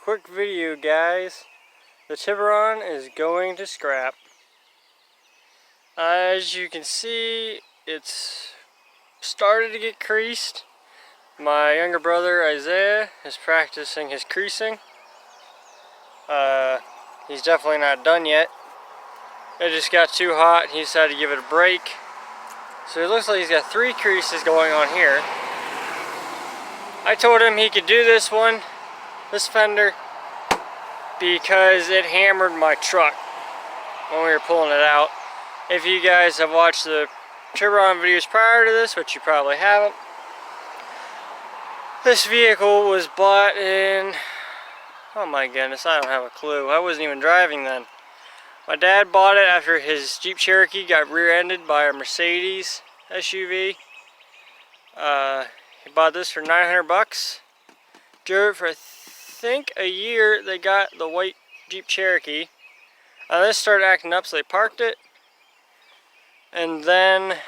Quick video, guys. The tiburon is going to scrap. As you can see, it's started to get creased. My younger brother Isaiah is practicing his creasing. He's definitely not done yet. It just got too hot. He decided to give it a break. So it looks like he's got 3 creases going on here. I told him he could do this fender, because it hammered my truck when we were pulling it out. If you guys have watched the tiburon videos prior to this, which you probably haven't, this vehicle was bought in, oh my goodness, I don't have a clue. I wasn't even driving then. My dad bought it after his Jeep Cherokee got rear-ended by a Mercedes SUV. He bought this for 900 bucks. Drove it for I think a year. They got the white Jeep Cherokee. This started acting up, so they parked it. And then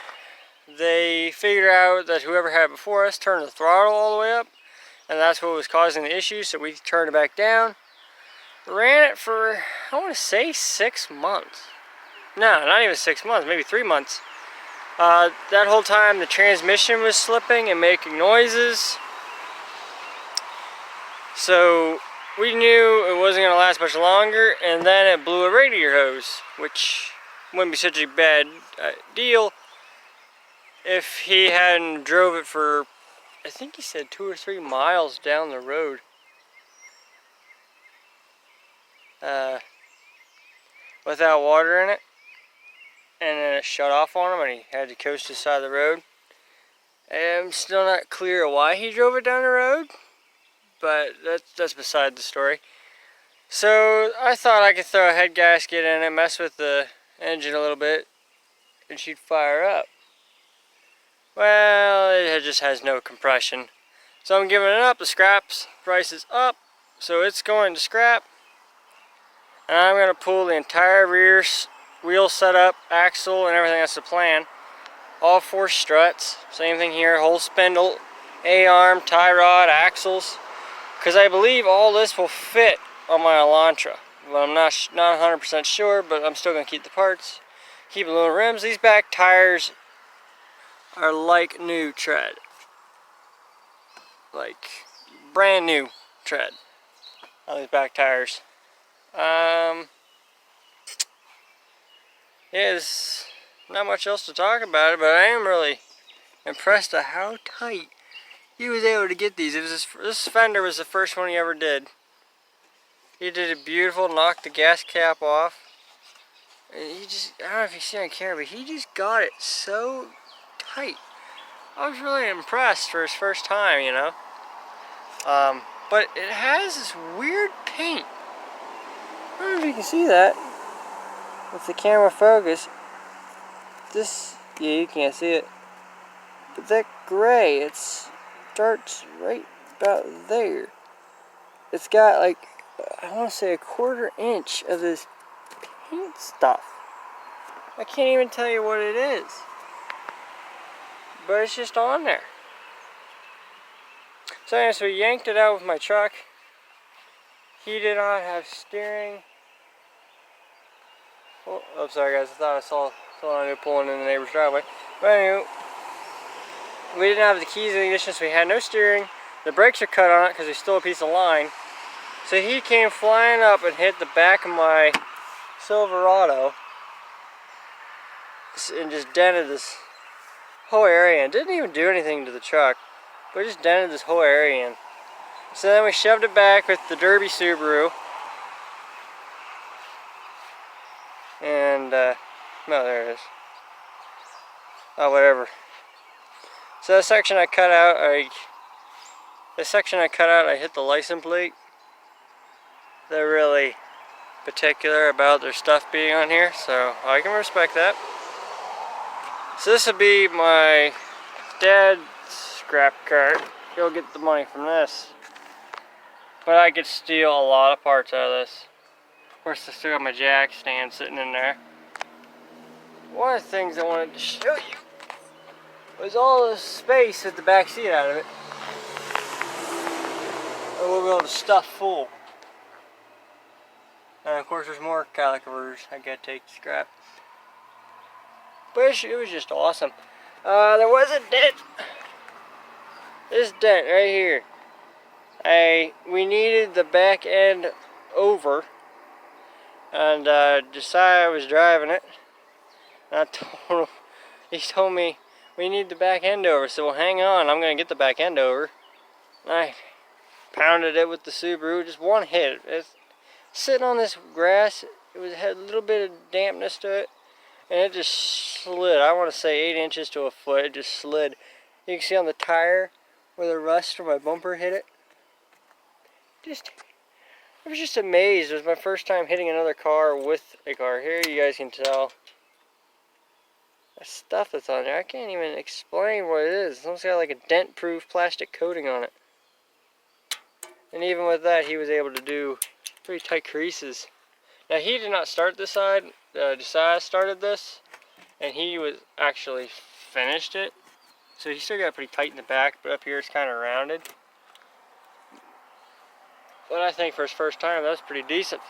they figured out that whoever had it before us turned the throttle all the way up, and that's what was causing the issue, so we turned it back down. Ran it for, I want to say 6 months. No, not even 6 months, maybe 3 months. That whole time the transmission was slipping and making noises. So we knew it wasn't going to last much longer, and then it blew a radiator hose, which wouldn't be such a bad deal if he hadn't drove it for, I think he said 2 or 3 miles down the road. Without water in it, and then it shut off on him and he had to coast to the side of the road. I'm still not clear why he drove it down the road, but that's beside the story. So I thought I could throw a head gasket in it, mess with the engine a little bit, and she'd fire up. Well, it just has no compression. So I'm giving it up. The scraps price is up, so it's going to scrap. And I'm going to pull the entire rear wheel setup, axle, and everything. That's the plan. All 4 struts. Same thing here. Whole spindle, A-arm, tie rod, axles. Because I believe all this will fit on my Elantra. But I'm not 100% sure, but I'm still going to keep the parts. Keep aluminum rims. These back tires are like new tread. Like brand new tread on these back tires. Yeah, there's not much else to talk about it, but I am really impressed at how tight he was able to get these. It was this fender was the first one he ever did. He did it beautiful, knocked the gas cap off. And he just, I don't know if you see on camera, but he just got it so tight. I was really impressed for his first time, you know. But it has this weird paint. I don't know if you can see that with the camera focus. This, yeah, you can't see it. But that gray, it starts right about there. It's got like, I want to say 1/4 inch of this paint stuff. I can't even tell you what it is. But it's just on there. So anyway, so we yanked it out with my truck. He did not have steering. Oh, I'm sorry guys, I thought I saw someone I knew pulling in the neighbor's driveway. But anyway, we didn't have the keys in the ignition, so we had no steering. The brakes are cut on it because we stole a piece of line. So he came flying up and hit the back of my Silverado and just dented this whole area and didn't even do anything to the truck, but just dented this whole area in. So then we shoved it back with the Derby Subaru, and no, there it is. Oh, whatever. So the section I cut out, I hit the license plate. They're really particular about their stuff being on here, so I can respect that. So this will be my dad's scrap cart. He'll get the money from this. But I could steal a lot of parts out of this. Of course, I still got my jack stand sitting in there. One of the things I wanted to show you was all the space with the back seat out of it. And we'll be able to stuff full. And of course there's more calipers I gotta take to scrap. But it was just awesome. There was a dent. This dent right here. We needed the back end over. And Josiah was driving it. And I told him, he told me, we need the back end over. So well, hang on, I'm gonna get the back end over. And I pounded it with the Subaru, just one hit. It's sitting on this grass. Had a little bit of dampness to it, and it just slid. I want to say 8 inches to a foot. It just slid. You can see on the tire where the rust from my bumper hit it. I was just amazed. It was my first time hitting another car with a car. Here you guys can tell the stuff that's on there. I can't even explain what it is. It's almost got like a dent-proof plastic coating on it. And even with that, he was able to do pretty tight creases. Now he did not start this side. Josiah started this, and he was actually finished it. So he still got pretty tight in the back, but up here it's kind of rounded. But I think for his first time, that's pretty decent.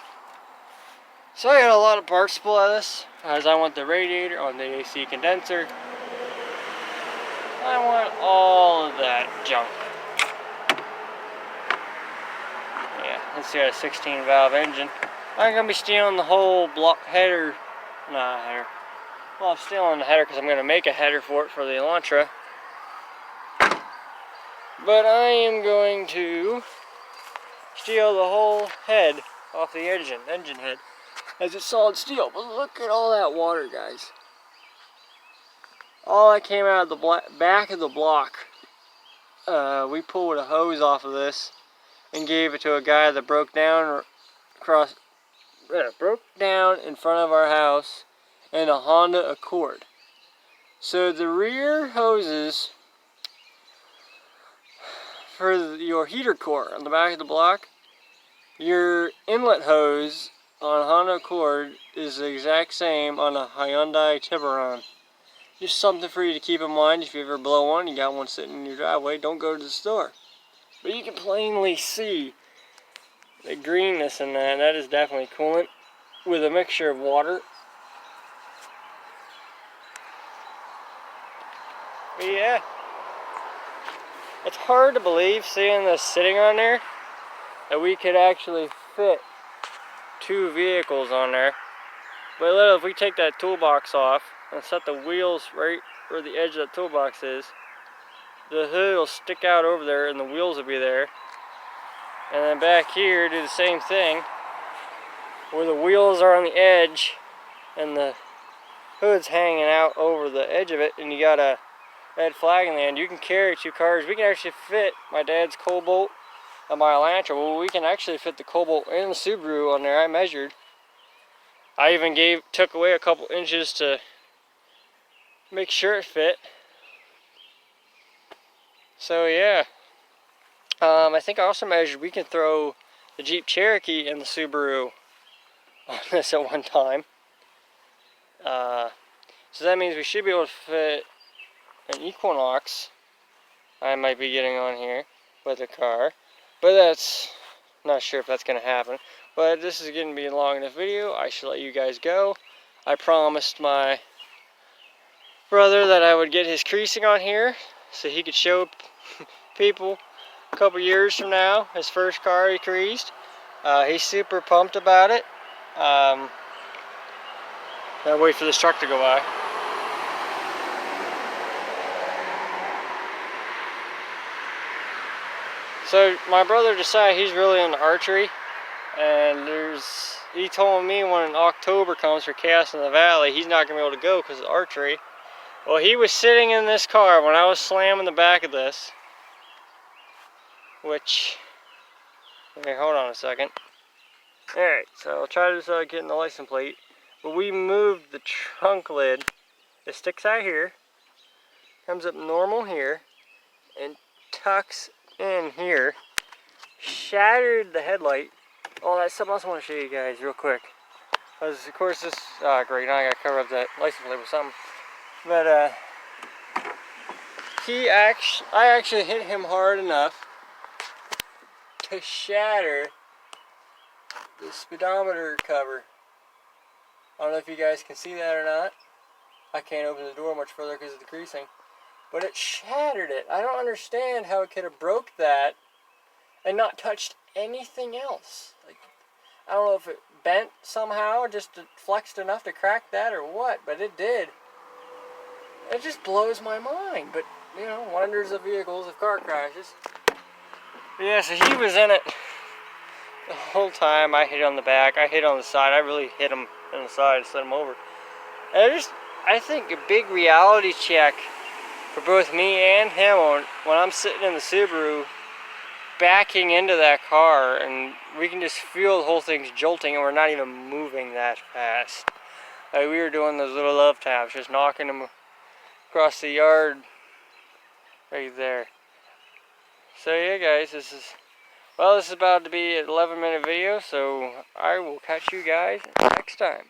So I got a lot of parts to pull out of this, as I want the radiator on the AC condenser. I want all of that junk. Yeah, let's see, a 16 valve engine. I'm going to be stealing the whole block header. Nah, header. Well, I'm stealing the header because I'm going to make a header for it for the Elantra. But I am going to steal the whole head off the engine head, as it's solid steel. But look at all that water, guys. All that came out of the back of the block. We pulled a hose off of this and gave it to a guy that broke down in front of our house in a Honda Accord. So the rear hoses for your heater core on the back of the block, your inlet hose on a Honda Accord is the exact same on a Hyundai Tiburon. Just something for you to keep in mind. If you ever blow one, you got one sitting in your driveway, don't go to the store. But you can plainly see the greenness in that. That is definitely coolant with a mixture of water. But yeah, it's hard to believe, seeing this sitting on there, that we could actually fit 2 vehicles on there. But literally, if we take that toolbox off and set the wheels right where the edge of that toolbox is, the hood will stick out over there and the wheels will be there. And then back here, do the same thing, where the wheels are on the edge and the hood's hanging out over the edge of it, and you got a red flag in the end. You can carry 2 cars. We can actually fit my dad's Cobalt and my Elantra. Well, we can actually fit the Cobalt and the Subaru on there. I measured. I even took away a couple inches to make sure it fit. So yeah, I think I also measured we can throw the Jeep Cherokee and the Subaru on this at one time. So that means we should be able to fit an Equinox. I might be getting on here with a car, but that's not sure if that's going to happen. But this is going to be a long enough video. I should let you guys go. I promised my brother that I would get his creasing on here so he could show people a couple years from now his first car he creased. He's super pumped about it. I'll wait for this truck to go by. So my brother decided he's really into archery, and he told me when October comes for Chaos in the Valley, he's not going to be able to go because of archery. Well, he was sitting in this car when I was slamming the back of this, which, here, hold on a second. Alright, so I'll try to get in the license plate, but we moved the trunk lid. It sticks out here, comes up normal here, and tucks in here, shattered the headlight. Oh, that's something else I want to show you guys real quick. Because of course this, great, now I gotta cover up that license plate with something. But I actually hit him hard enough to shatter the speedometer cover. I don't know if you guys can see that or not. I can't open the door much further because of the creasing. But it shattered it. I don't understand how it could have broke that and not touched anything else. Like, I don't know if it bent somehow, just flexed enough to crack that or what, but it did. It just blows my mind. But, you know, wonders of vehicles, of car crashes. But yeah, so he was in it the whole time. I hit on the back, I hit on the side. I really hit him on the side, set him over. And I think a big reality check for both me and him when I'm sitting in the Subaru backing into that car, and we can just feel the whole thing's jolting and we're not even moving that fast. Like, we were doing those little love taps, just knocking them across the yard right there. So yeah guys, this is about to be an 11-minute video, so I will catch you guys next time.